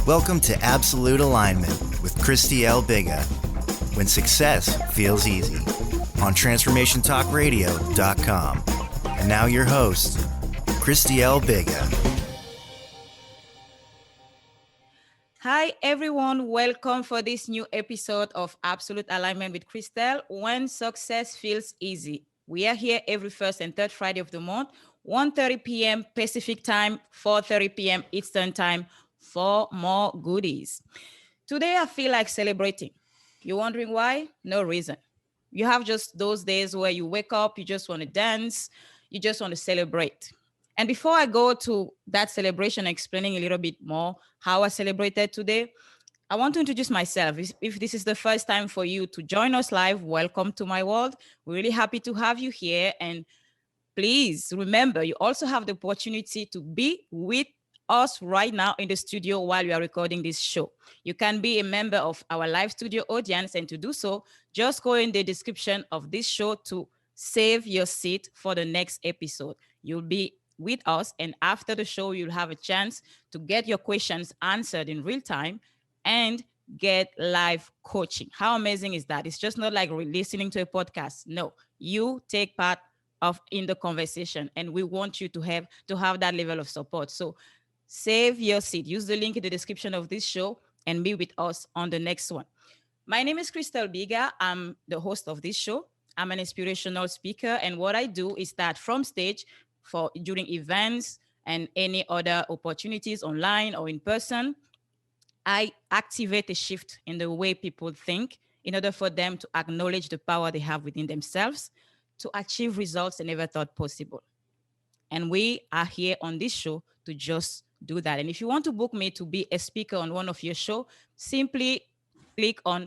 Welcome to Absolute Alignment with Christelle Biiga, when success feels easy, on TransformationTalkRadio.com. And now your host, Christelle Biiga. Hi, everyone. Welcome for this new episode of Absolute Alignment with Christelle, when success feels easy. We are here every first and third Friday of the month, 1:30 p.m. Pacific time, 4:30 p.m. Eastern time, for more goodies. Today, I feel like celebrating. You're wondering why? No reason. You have just those days where you wake up, you just want to dance, you just want to celebrate. And before I go to that celebration, explaining a little bit more how I celebrated today, I want to introduce myself. If this is the first time for you to join us live, welcome to my world. We're really happy to have you here. And please remember, you also have the opportunity to be with us right now in the studio while we are recording this show. You can be a member of our live studio audience, and to do so, just go in the description of this show to save your seat for the next episode. You'll be with us, and after the show, you'll have a chance to get your questions answered in real time and get live coaching. How amazing is that? It's just not like listening to a podcast. No, you take part in the conversation, and we want you to have that level of support. So save your seat. Use the link in the description of this show and be with us on the next one. My name is Christelle Biiga. I'm the host of this show. I'm an inspirational speaker, and what I do is that from stage during events and any other opportunities online or in person, I activate a shift in the way people think in order for them to acknowledge the power they have within themselves to achieve results they never thought possible. And we are here on this show to just do that. And if you want to book me to be a speaker on one of your shows, simply click on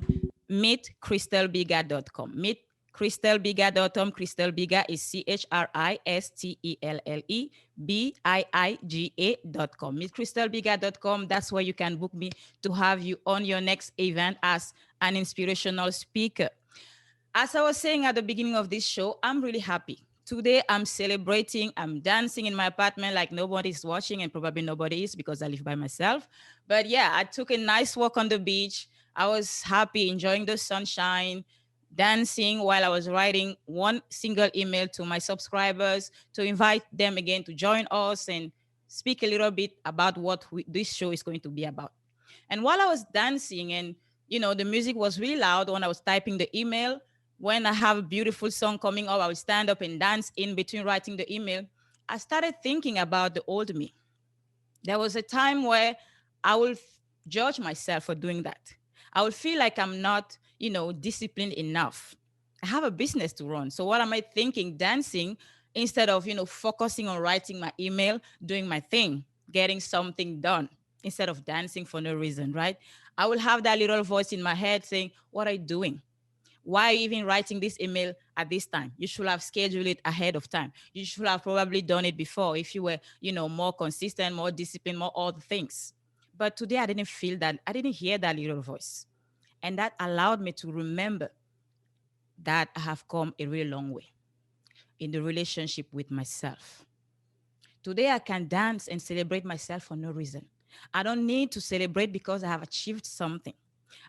meetchristellebiiga.com. Meet ChristelleBiiga.com. Christelle Biiga is ChristelleBiiga.com. Meet ChristelleBiiga.com. That's where you can book me to have you on your next event as an inspirational speaker. As I was saying at the beginning of this show, I'm really happy. Today, I'm celebrating. I'm dancing in my apartment like nobody's watching, and probably nobody is because I live by myself. But yeah, I took a nice walk on the beach. I was happy, enjoying the sunshine, dancing while I was writing one single email to my subscribers to invite them again to join us and speak a little bit about what this show is going to be about. And while I was dancing, and the music was really loud when I was typing the email, when I have a beautiful song coming up, I will stand up and dance in between writing the email. I started thinking about the old me. There was a time where I will judge myself for doing that. I will feel like I'm not, disciplined enough. I have a business to run. So what am I thinking? Dancing instead of, focusing on writing my email, doing my thing, getting something done instead of dancing for no reason, right? I will have that little voice in my head saying, what are you doing? Why are you even writing this email at this time? You should have scheduled it ahead of time. You should have probably done it before if you were, more consistent, more disciplined, more all the things. But today I didn't feel that. I didn't hear that little voice. And that allowed me to remember that I have come a really long way in the relationship with myself. Today I can dance and celebrate myself for no reason. I don't need to celebrate because I have achieved something.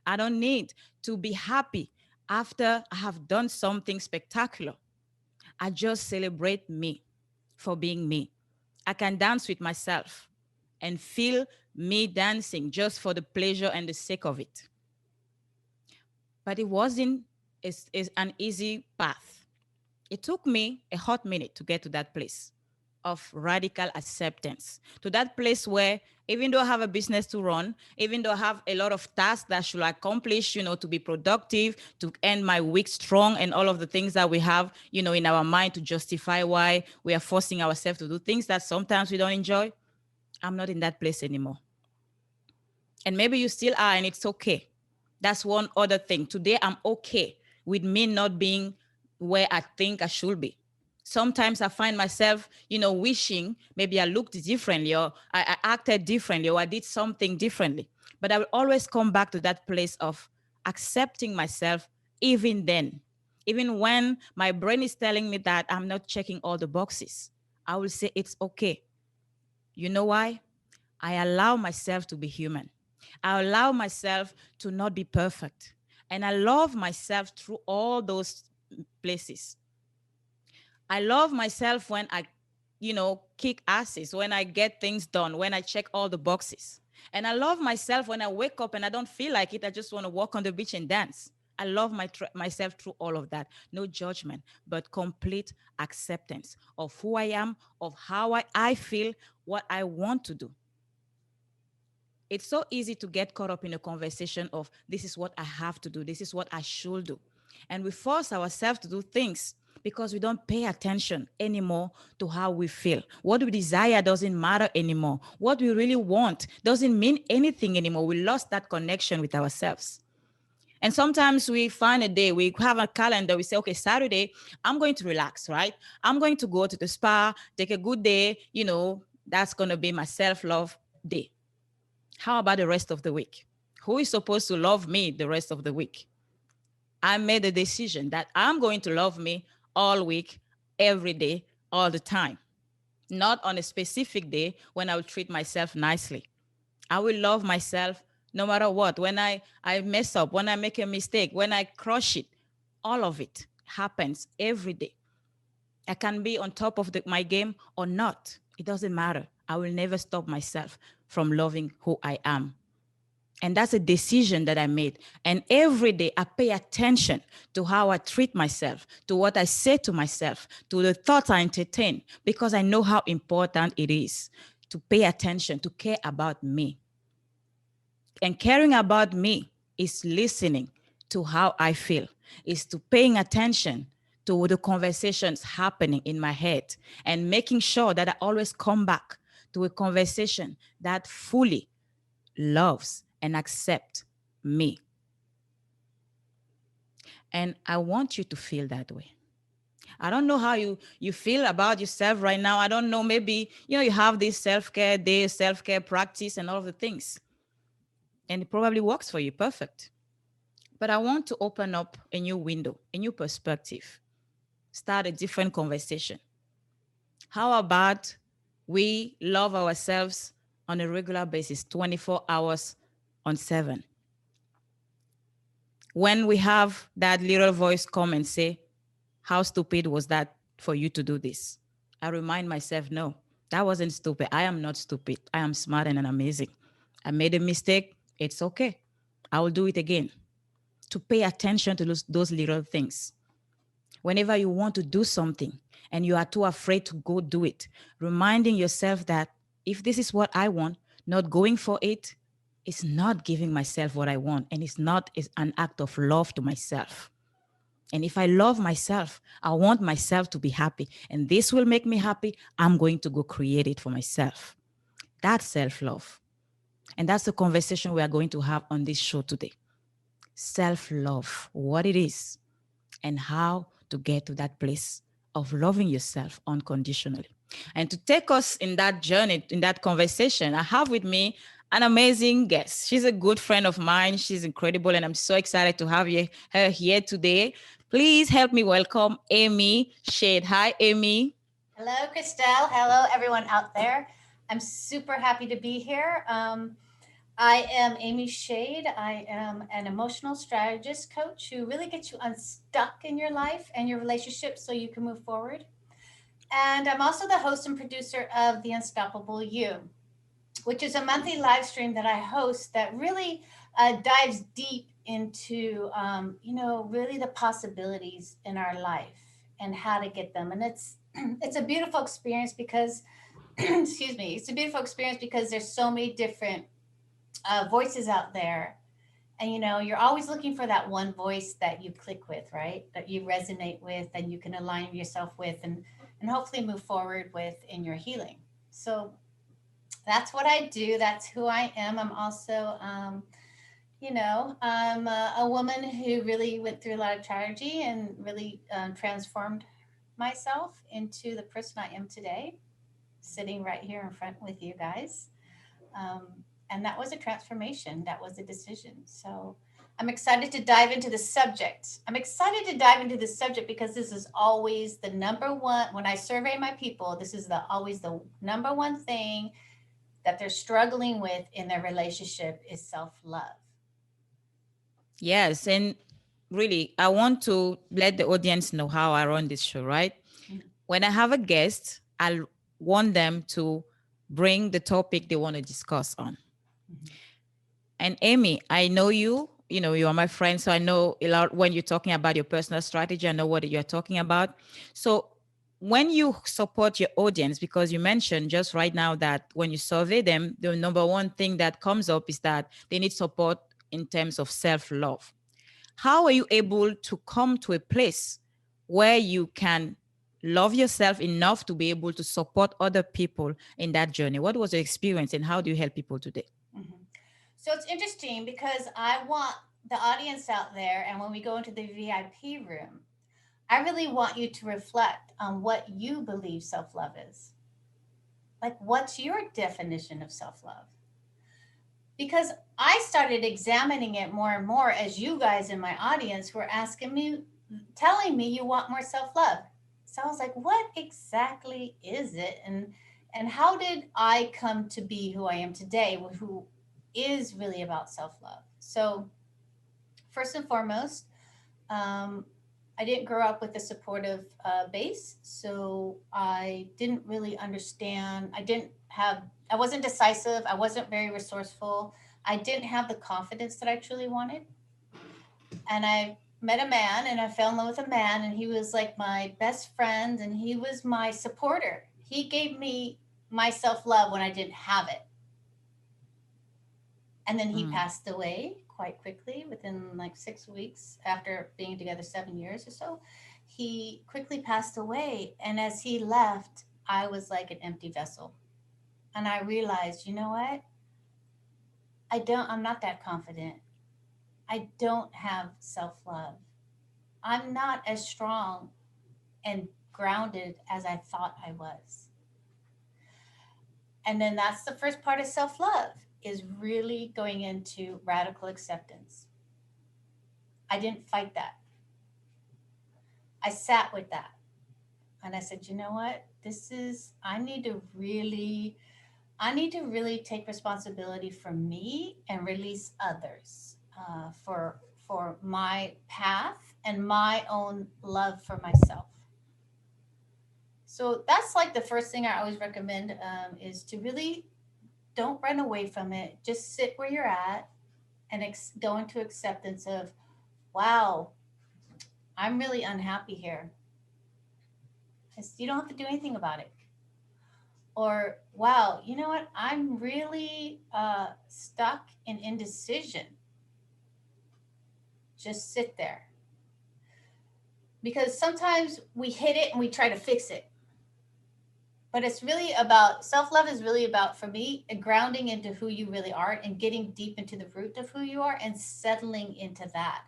I don't need to be happy after I have done something spectacular. I just celebrate me for being me. I can dance with myself and feel me dancing just for the pleasure and the sake of it. But it wasn't an easy path. It took me a hot minute to get to that place of radical acceptance, to that place where even though I have a business to run, even though I have a lot of tasks that I should accomplish, to be productive, to end my week strong, and all of the things that we have, in our mind to justify why we are forcing ourselves to do things that sometimes we don't enjoy, I'm not in that place anymore. And maybe you still are, and it's okay. That's one other thing. Today, I'm okay with me not being where I think I should be. Sometimes I find myself, wishing maybe I looked differently, or I acted differently, or I did something differently. But I will always come back to that place of accepting myself, even then, even when my brain is telling me that I'm not checking all the boxes. I will say it's okay. You know why? I allow myself to be human. I allow myself to not be perfect. And I love myself through all those places. I love myself when I, kick asses, when I get things done, when I check all the boxes. And I love myself when I wake up and I don't feel like it. I just want to walk on the beach and dance. I love myself through all of that. No judgment, but complete acceptance of who I am, of how I feel, what I want to do. It's so easy to get caught up in a conversation of this is what I have to do, this is what I should do. And we force ourselves to do things because we don't pay attention anymore to how we feel. What we desire doesn't matter anymore. What we really want doesn't mean anything anymore. We lost that connection with ourselves. And sometimes we find a day, we have a calendar, we say, okay, Saturday, I'm going to relax, right? I'm going to go to the spa, take a good day, that's going to be my self-love day. How about the rest of the week? Who is supposed to love me the rest of the week? I made a decision that I'm going to love me all week, every day, all the time. Not on a specific day when I will treat myself nicely. I will love myself no matter what. When I mess up, when I make a mistake, when I crush it, all of it happens every day. I can be on top of my game or not. It doesn't matter. I will never stop myself from loving who I am. And that's a decision that I made. And every day I pay attention to how I treat myself, to what I say to myself, to the thoughts I entertain, because I know how important it is to pay attention, to care about me. And caring about me is listening to how I feel, is to paying attention to the conversations happening in my head and making sure that I always come back to a conversation that fully loves and accepts me. And I want you to feel that way. I don't know how you feel about yourself right now. I don't know, maybe, you have this self-care day, self-care practice and all of the things. And it probably works for you, perfect. But I want to open up a new window, a new perspective, start a different conversation. How about we love ourselves on a regular basis, 24 hours on 7? When we have that little voice come and say, how stupid was that for you to do this? I remind myself, no, that wasn't stupid. I am not stupid. I am smart and amazing. I made a mistake. It's okay. I will do it again. To pay attention to those little things. Whenever you want to do something and you are too afraid to go do it, reminding yourself that if this is what I want, not going for it is not giving myself what I want, and it's not an act of love to myself. And if I love myself, I want myself to be happy, and this will make me happy, I'm going to go create it for myself. That's self-love. And that's the conversation we are going to have on this show today. Self-love, what it is, and how to get to that place of loving yourself unconditionally. And to take us in that journey, in that conversation, I have with me an amazing guest. She's a good friend of mine. She's incredible, and I'm so excited to have her here today. Please help me welcome Amy Schadt. Hi, Amy. Hello, Christelle. Hello, everyone out there. I'm super happy to be here. I am Amy Schadt. I am an emotional strategist coach who really gets you unstuck in your life and your relationship so you can move forward. And I'm also the host and producer of The Unstoppable You, which is a monthly live stream that I host that really dives deep into, really the possibilities in our life and how to get them. And it's a beautiful experience because, excuse me, it's a beautiful experience because there's so many different voices out there. And, you're always looking for that one voice that you click with, right? That you resonate with and you can align yourself with and hopefully move forward with in your healing. So that's what I do. That's who I am. I'm also, I'm a woman who really went through a lot of tragedy and really transformed myself into the person I am today, sitting right here in front with you guys. And that was a transformation. That was a decision. So I'm excited to dive into the subject. I'm excited to dive into the subject because this is always the number one. When I survey my people, this is always the number one thing that they're struggling with in their relationship is self-love. Yes, and really, I want to let the audience know how I run this show, right? Mhm. When I have a guest, I want them to bring the topic they want to discuss on. Mhm. And Amy, I know you, you are my friend, so I know a lot when you're talking about your personal strategy, I know what you're talking about. So when you support your audience, because you mentioned just right now that when you survey them, the number one thing that comes up is that they need support in terms of self-love. How are you able to come to a place where you can love yourself enough to be able to support other people in that journey? What was your experience and how do you help people today? Mhm. So it's interesting because I want the audience out there, and when we go into the VIP room, I really want you to reflect on what you believe self love is. Like, what's your definition of self love? Because I started examining it more and more as you guys in my audience were asking me, telling me you want more self love. So I was like, what exactly is it? And how did I come to be who I am today, who is really about self love? So first and foremost, um, I didn't grow up with a supportive base, so I didn't really understand. I wasn't decisive. I wasn't very resourceful. I didn't have the confidence that I truly wanted. And I met a man and I fell in love with a man, and he was like my best friend and he was my supporter. He gave me my self love when I didn't have it. And then he Mm. passed away quite quickly within like 6 weeks after being together 7 years or so. He quickly passed away. And as he left, I was like an empty vessel. And I realized, you know what? I'm not that confident. I don't have self love. I'm not as strong and grounded as I thought I was. And then that's the first part of self love is really going into radical acceptance. I didn't fight that. I sat with that and I said, you know what? I need to really take responsibility for me and release others for my path and my own love for myself. So that's like the first thing I always recommend is to really don't run away from it. Just sit where you're at and go into acceptance of, wow, I'm really unhappy here. You don't have to do anything about it. Or, wow, you know what? I'm really stuck in indecision. Just sit there. Because sometimes we hit it and we try to fix it. But it's really about self love, is really about, for me, grounding into who you really are and getting deep into the root of who you are and settling into that.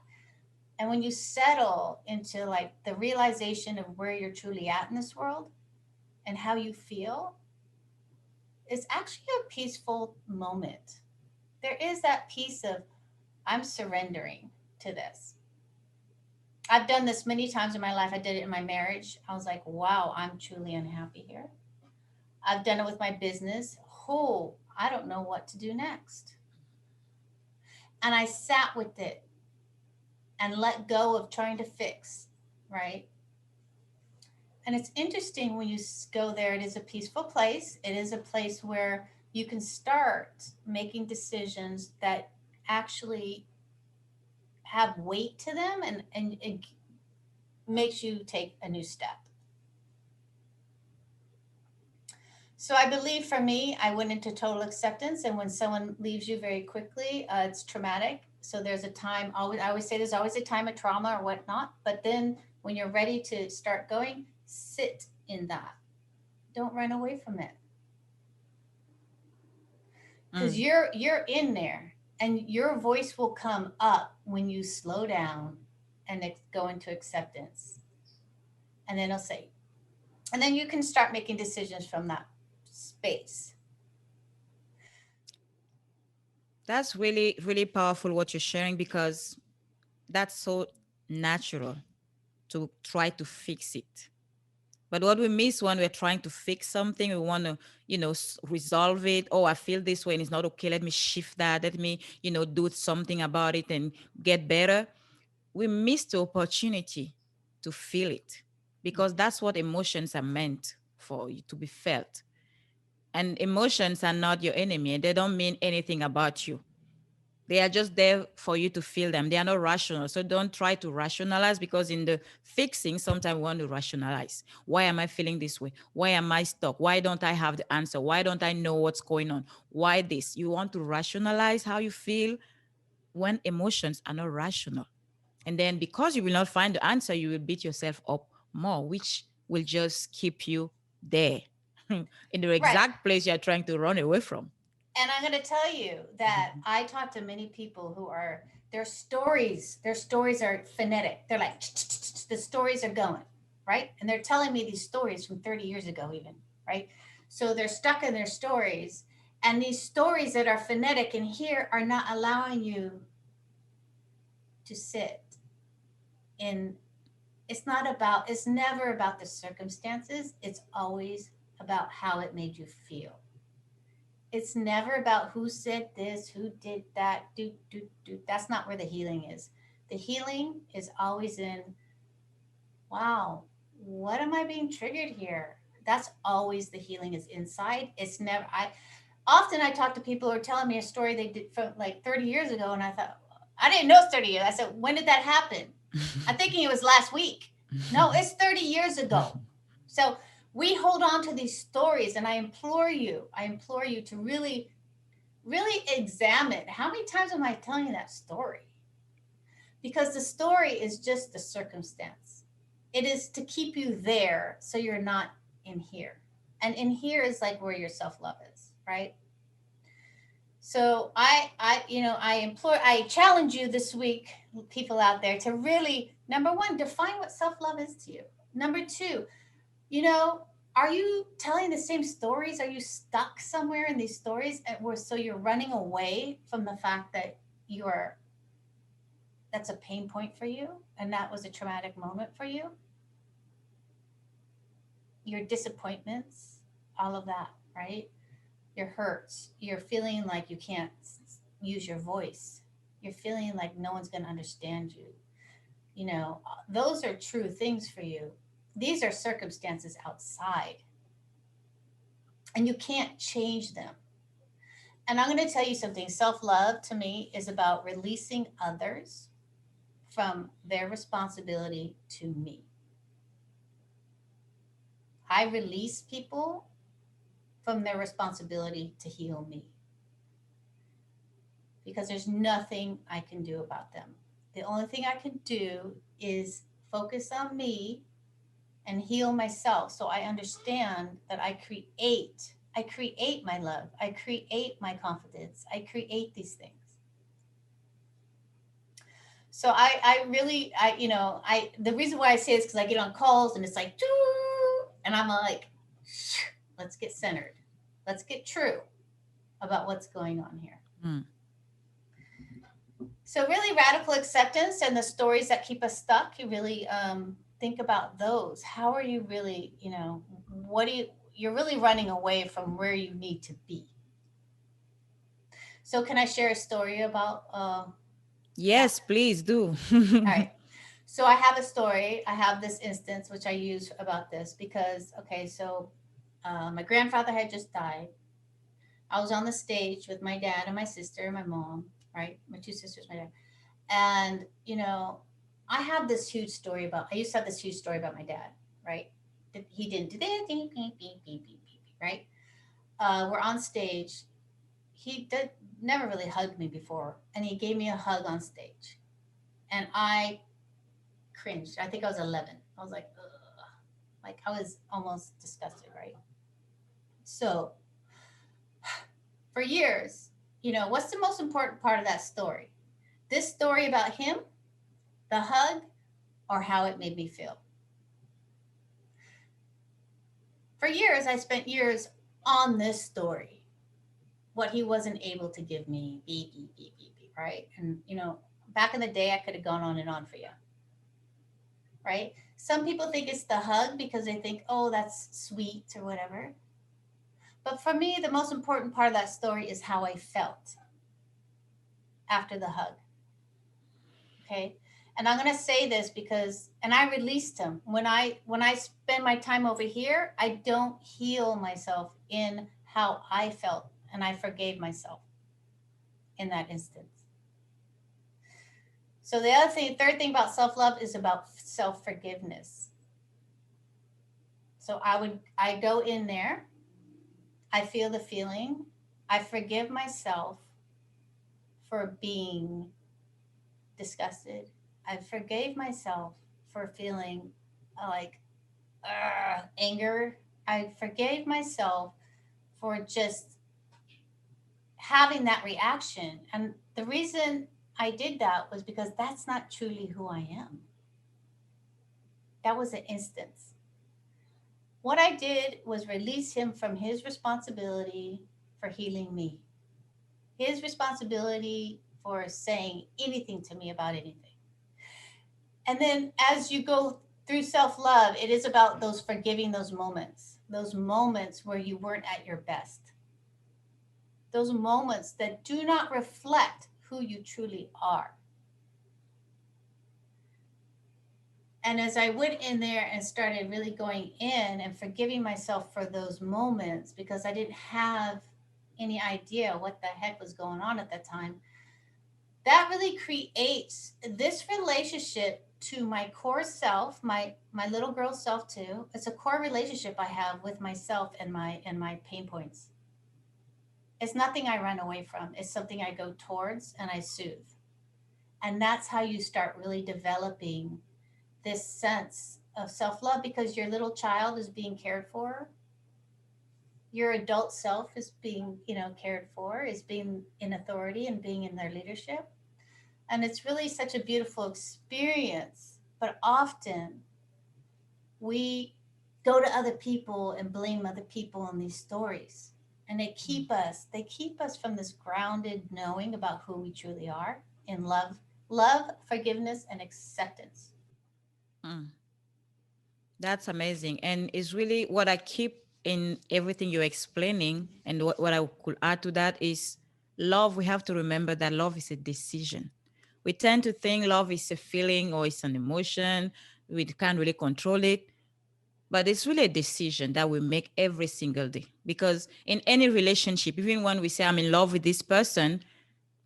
And when you settle into like the realization of where you're truly at in this world and how you feel, it's actually a peaceful moment. There is that piece of, I'm surrendering to this. I've done this many times in my life. I did it in my marriage. I was like, wow, I'm truly unhappy here. I've done it with my business. Oh, I don't know what to do next. And I sat with it and let go of trying to fix, right? And it's interesting when you go there, it is a peaceful place. It is a place where you can start making decisions that actually have weight to them, and it makes you take a new step. So I believe for me, I went into total acceptance. And when someone leaves you very quickly, it's traumatic. So there's a time, I always say there's always a time of trauma or whatnot. But then when you're ready to start going, sit in that. Don't run away from it. Because Mm. you're in there and your voice will come up when you slow down and go into acceptance. And then it'll say, And then you can start making decisions from that space. That's really, really powerful what you're sharing, because that's so natural to try to fix it. But what we miss when we're trying to fix something, we want to, resolve it. Oh, I feel this way and it's not okay. Let me shift that. Let me, do something about it and get better. We miss the opportunity to feel it, because that's what emotions are meant for, you to be felt. And emotions are not your enemy, and they don't mean anything about you. They are just there for you to feel them. They are not rational. So don't try to rationalize, because in the fixing, sometimes we want to rationalize. Why am I feeling this way? Why am I stuck? Why don't I have the answer? Why don't I know what's going on? Why this? You want to rationalize how you feel when emotions are not rational. And then because you will not find the answer, you will beat yourself up more, which will just keep you there in the Right. exact place you're trying to run away from. And I'm going to tell you that I talk to many people who are, their stories are phonetic. They're like, the stories are going, right? And they're telling me these stories from 30 years ago, even, right? So they're stuck in their stories. And these stories that are phonetic in here are not allowing you to sit in. It's never about the circumstances. It's always about how it made you feel. It's never about who said this, who did that, do. That's not where the healing is. The healing is always in, wow, what am I being triggered here? That's always the healing is inside. It's never, I talk to people who are telling me a story they did from like 30 years ago. And I thought, I didn't know it's 30 years. I said, when did that happen? I'm thinking it was last week. No, it's 30 years ago. So we hold on to these stories. And I implore you to really examine how many times am I telling you that story? Because the story is just the circumstance. It is to keep you there so you're not in here. And in here is like where your self love is, right? So I challenge you this week, people out there, to really, number one, define what self love is to you. Number two, you know, are you telling the same stories? Are you stuck somewhere in these stories, and where so you're running away from the fact that you're that's a pain point for you, and that was a traumatic moment for you? Your disappointments, all of that, right? Your hurts, you're feeling like you can't use your voice, you're feeling like no one's going to understand you. Those are true things for you. These are circumstances outside, and you can't change them. And I'm going to tell you something. Self love to me is about releasing others from their responsibility to me. I release people from their responsibility to heal me, because there's nothing I can do about them. The only thing I can do is focus on me and heal myself, so I understand that I create my love, I create my confidence, I create these things. So I really, the reason why I say this, because I get on calls and it's like, "Doo," and I'm like, let's get centered. Let's get true about what's going on here. Mm. So really radical acceptance and the stories that keep us stuck, you really think about those. How are you really, what do you're really running away from where you need to be. So can I share a story about that? Yes, please do. All right. So I have a story. I have this instance which I use about this because, okay, so my grandfather had just died. I was on the stage with my dad and my sister and my mom, right? My two sisters, my dad. And, I have this huge story I used to have this huge story about my dad, right? That he didn't do that, beep, beep, beep, beep, beep, beep, right? We're on stage. He did never really hugged me before, and he gave me a hug on stage. And I cringed. I think I was 11. I was like, ugh. Like I was almost disgusted, right? So for years, what's the most important part of that story? This story about him, the hug, or how it made me feel? For years, I spent years on this story, what he wasn't able to give me, beep, beep, beep, beep, beep, right? And, back in the day, I could have gone on and on for you, right? Some people think it's the hug because they think, oh, that's sweet or whatever. But for me, the most important part of that story is how I felt after the hug. Okay. And I'm going to say this because, and I released him when I spend my time over here, I don't heal myself in how I felt, and I forgave myself in that instance. So the other thing, third thing about self-love is about self-forgiveness. So I go in there, I feel the feeling, I forgive myself for being disgusted. I forgave myself for feeling like anger. I forgave myself for just having that reaction. And the reason I did that was because that's not truly who I am. That was an instance. What I did was release him from his responsibility for healing me, his responsibility for saying anything to me about anything. And then as you go through self love, it is about those forgiving those moments where you weren't at your best, those moments that do not reflect who you truly are. And as I went in there and started really going in and forgiving myself for those moments, because I didn't have any idea what the heck was going on at that time, that really creates this relationship to my core self, my little girl self too. It's a core relationship I have with myself and my pain points. It's nothing I run away from. It's something I go towards and I soothe. And that's how you start really developing this sense of self-love, because your little child is being cared for, your adult self is being, cared for, is being in authority and being in their leadership. And it's really such a beautiful experience. But often we go to other people and blame other people in these stories. And they keep us from this grounded knowing about who we truly are in love, forgiveness, and acceptance. Mm. That's amazing. And it's really what I keep in everything you're explaining. And what I could add to that is love. We have to remember that love is a decision. We tend to think love is a feeling or it's an emotion. We can't really control it. But it's really a decision that we make every single day. Because in any relationship, even when we say, I'm in love with this person,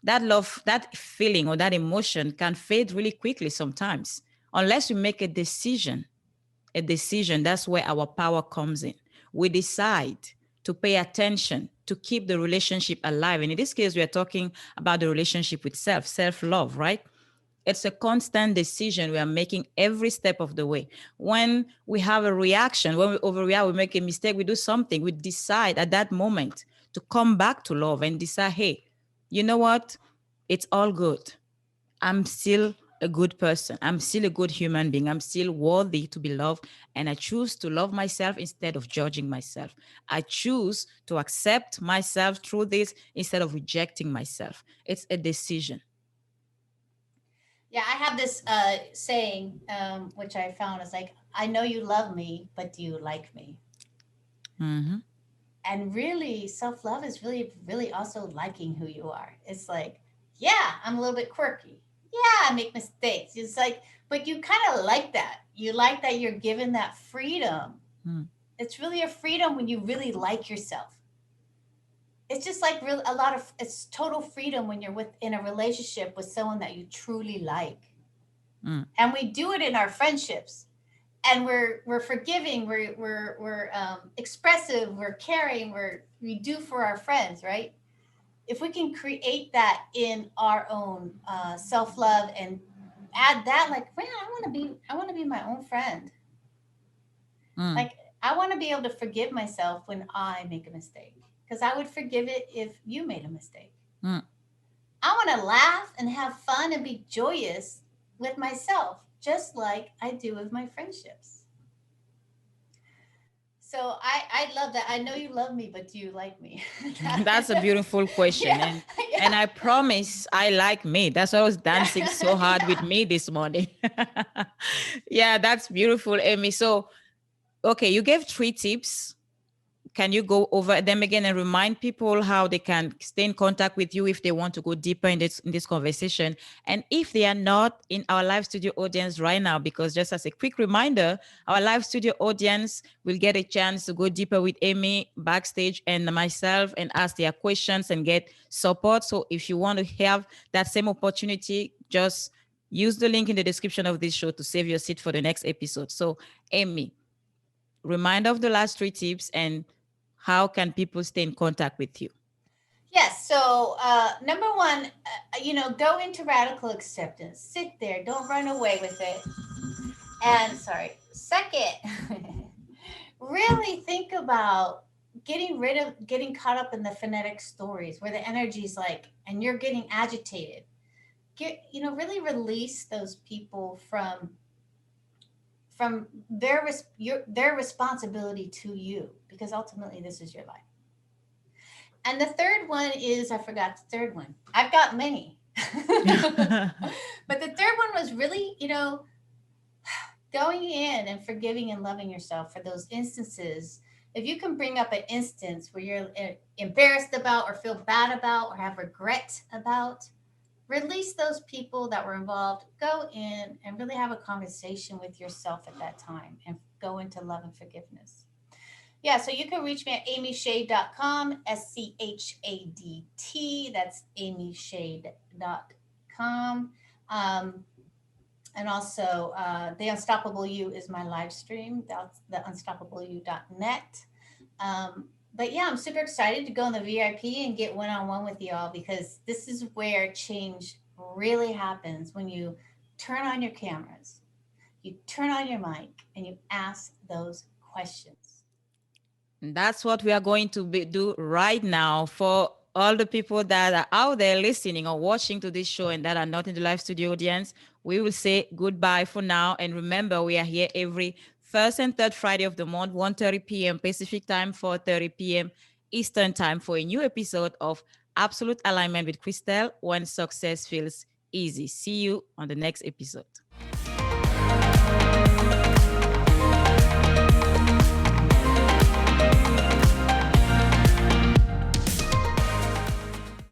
that love, that feeling or that emotion can fade really quickly sometimes, unless we make a decision. That's where our power comes in. We decide to pay attention to keep the relationship alive. And in this case, we are talking about the relationship with self love, right? It's a constant decision we are making every step of the way. When we have a reaction, when we overreact, we make a mistake, we do something, we decide at that moment to come back to love and decide, hey, you know what? It's all good. I'm still a good person. I'm still a good human being. I'm still worthy to be loved. And I choose to love myself instead of judging myself. I choose to accept myself through this instead of rejecting myself. It's a decision. Yeah, I have this saying, which I found is like, I know you love me, but do you like me? Hmm. And really, self love is really, really also liking who you are. It's like, yeah, I'm a little bit quirky. Yeah, I make mistakes. It's like, but you kind of like that. You like that you're given that freedom. It's really a freedom when you really like yourself. It's just like real a lot of it's total freedom when you're in a relationship with someone that you truly like. Mm. And we do it in our friendships, and we're forgiving, we're expressive, we're caring, we do for our friends, right? If we can create that in our own self-love and add that, like, man, I want to be my own friend. Mm. Like, I want to be able to forgive myself when I make a mistake, because I would forgive it if you made a mistake. Mm. I want to laugh and have fun and be joyous with myself, just like I do with my friendships. So I love that. I know you love me, but do you like me? That's a beautiful question. Yeah, And yeah, I promise I like me. That's why I was dancing so hard with yeah. me this morning. Yeah, that's beautiful, Amy. So, okay, you gave 3 tips. Can you go over them again and remind people how they can stay in contact with you if they want to go deeper in this conversation? And if they are not in our live studio audience right now, because just as a quick reminder, our live studio audience will get a chance to go deeper with Amy backstage and myself and ask their questions and get support. So if you want to have that same opportunity, just use the link in the description of this show to save your seat for the next episode. So, Amy, remind of the last 3 tips and how can people stay in contact with you? Yes. So, number one, go into radical acceptance. Sit there. Don't run away with it. And sorry. Second, really think about getting caught up in the phonetic stories where the energy's like, and you're getting agitated. Really release those people from their responsibility to you, because ultimately this is your life. And the third one is, I forgot the third one. I've got many. But the third one was really, going in and forgiving and loving yourself for those instances. If you can bring up an instance where you're embarrassed about or feel bad about or have regret about, release those people that were involved. Go in and really have a conversation with yourself at that time and go into love and forgiveness. Yeah, so you can reach me at amyshade.com, SCHADT. That's amyshade.com. And also, The Unstoppable You is my live stream. That's the unstoppableyou.net. But yeah, I'm super excited to go in the VIP and get one on one with y'all, because this is where change really happens when you turn on your cameras, you turn on your mic, and you ask those questions. That's what we are going to do right now for all the people that are out there listening or watching to this show and that are not in the live studio audience. We will say goodbye for now. And remember, we are here every first and third Friday of the month, 1:30 p.m. Pacific time, 4:30 p.m. Eastern time for a new episode of Absolute Alignment with Christelle, when success feels easy. See you on the next episode.